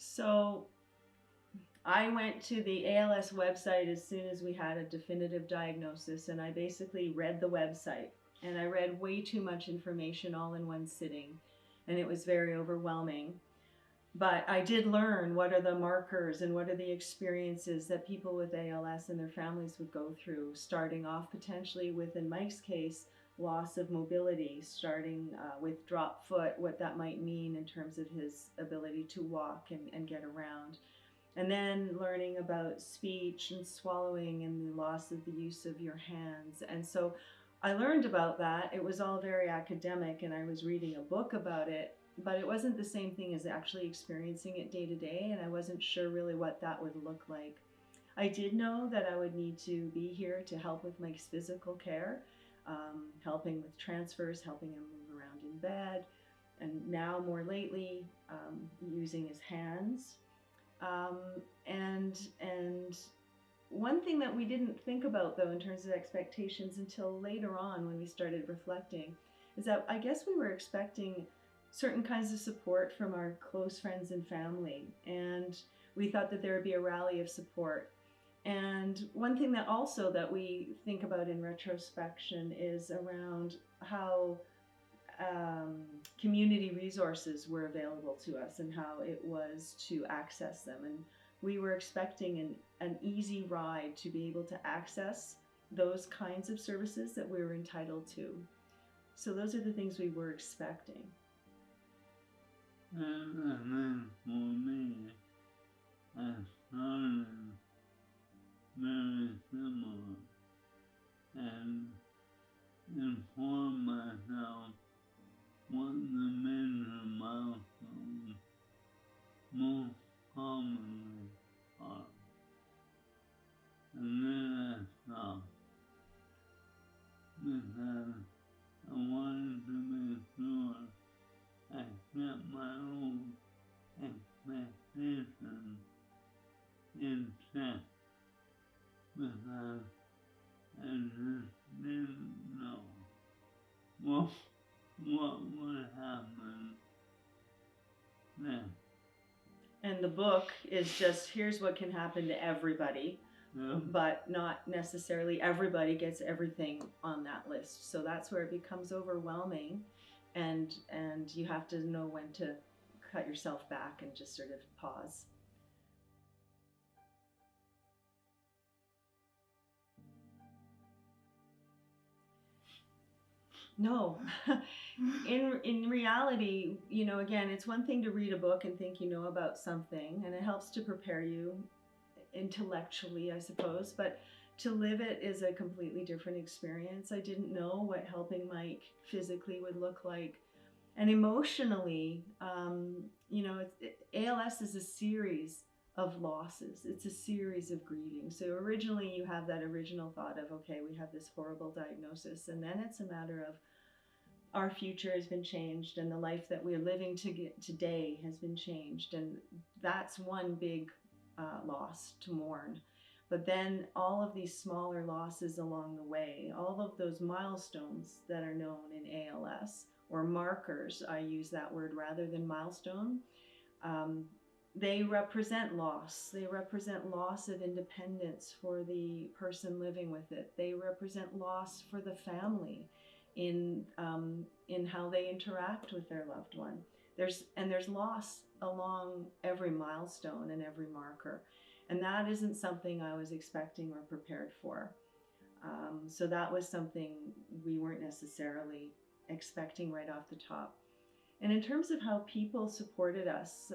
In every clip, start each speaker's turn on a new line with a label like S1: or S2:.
S1: So I went to the ALS website as soon as we had a definitive diagnosis, and I basically read the website. And I read way too much information all in one sitting, and it was very overwhelming. But I did learn what are the markers and what are the experiences that people with ALS and their families would go through, starting off potentially with, in Mike's case, loss of mobility, starting with drop foot, what that might mean in terms of his ability to walk and get around. And then learning about speech and swallowing and the loss of the use of your hands. And so I learned about that. It was all very academic, and I was reading a book about it, but it wasn't the same thing as actually experiencing it day to day, and I wasn't sure really what that would look like. I did know that I would need to be here to help with Mike's physical care, helping with transfers, helping him move around in bed, and now more lately, using his hands. Um, and one thing that we didn't think about, though, in terms of expectations until later on when we started reflecting, is that I guess we were expecting certain kinds of support from our close friends and family, and we thought that there would be a rally of support. And one thing that also that we think about in retrospection is around how community resources were available to us and how it was to access them. And we were expecting an easy ride to be able to access those kinds of services that we were entitled to. So those are the things we were expecting.
S2: And for me, I started very similar and inform myself what the major milestones most commonly are. And then I stopped because I wanted to make sure I set my own expectations in check because I just didn't know what would happen next.
S1: And the book is just, here's what can happen to everybody, but not necessarily everybody gets everything on that list. So that's where it becomes overwhelming, and you have to know when to cut yourself back and just sort of pause. No. In reality, you know, again, it's one thing to read a book and think you know about something, and it helps to prepare you intellectually, I suppose, but to live it is a completely different experience. I didn't know what helping Mike physically would look like. And emotionally, you know, ALS is a series of losses. It's a series of grieving. So originally you have that original thought of, okay, we have this horrible diagnosis, and then it's a matter of our future has been changed and the life that we're living today has been changed. And that's one big loss to mourn. But then all of these smaller losses along the way, all of those milestones that are known in ALS, or markers, I use that word rather than milestone, they represent loss. They represent loss of independence for the person living with it. They represent loss for the family in how they interact with their loved one. There's loss along every milestone and every marker, and that isn't something I was expecting or prepared for. So that was something we weren't necessarily expecting right off the top. And in terms of how people supported us,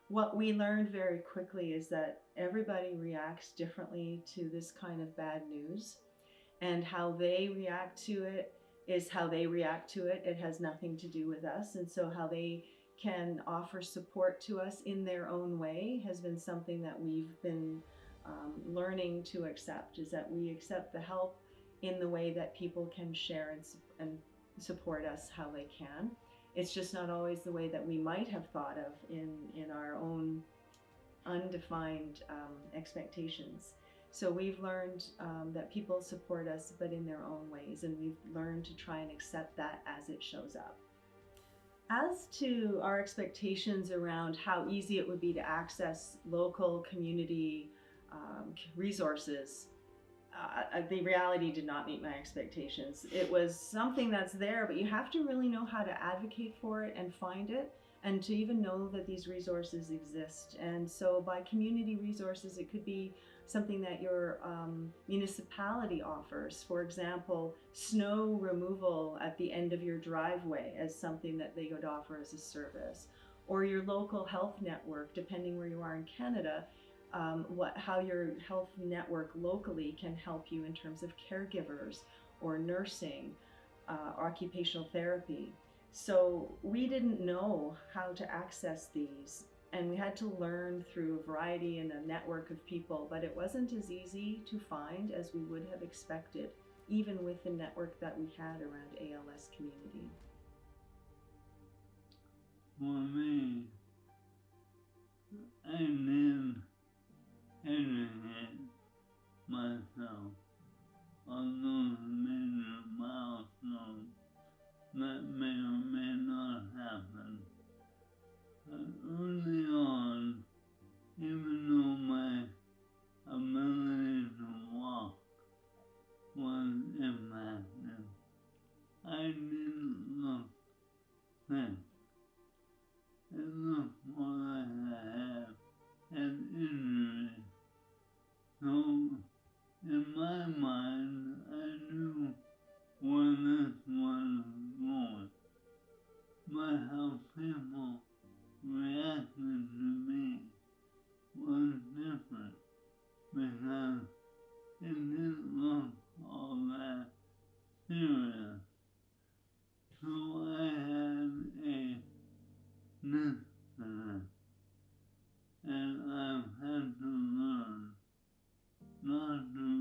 S1: what we learned very quickly is that everybody reacts differently to this kind of bad news, and how they react to it is how they react to it. It has nothing to do with us. And so how they can offer support to us in their own way has been something that we've been learning to accept, is that we accept the help in the way that people can share and support us how they can. It's just not always the way that we might have thought of in our own undefined expectations. So we've learned that people support us, but in their own ways, and we've learned to try and accept that as it shows up. As to our expectations around how easy it would be to access local community resources, the reality did not meet my expectations. It was something that's there, but you have to really know how to advocate for it and find it, and to even know that these resources exist. And so, by community resources, it could be something that your municipality offers. For example, snow removal at the end of your driveway as something that they would offer as a service, or your local health network, depending where you are in Canada, how your health network locally can help you in terms of caregivers or nursing, occupational therapy. So we didn't know how to access these, and we had to learn through a variety and a network of people, but it wasn't as easy to find as we would have expected, even with the network that we had around ALS community.
S2: For me, I didn't educate myself on those major milestones that may or may not happen. But early on, even though my ability to walk was impacted, I didn't look sick. It looked more like I had an injury. So, in my mind, I knew where this was going. But how people reacted to me was different because it didn't look all that serious. So I had a disconnect, and I've had to learn not to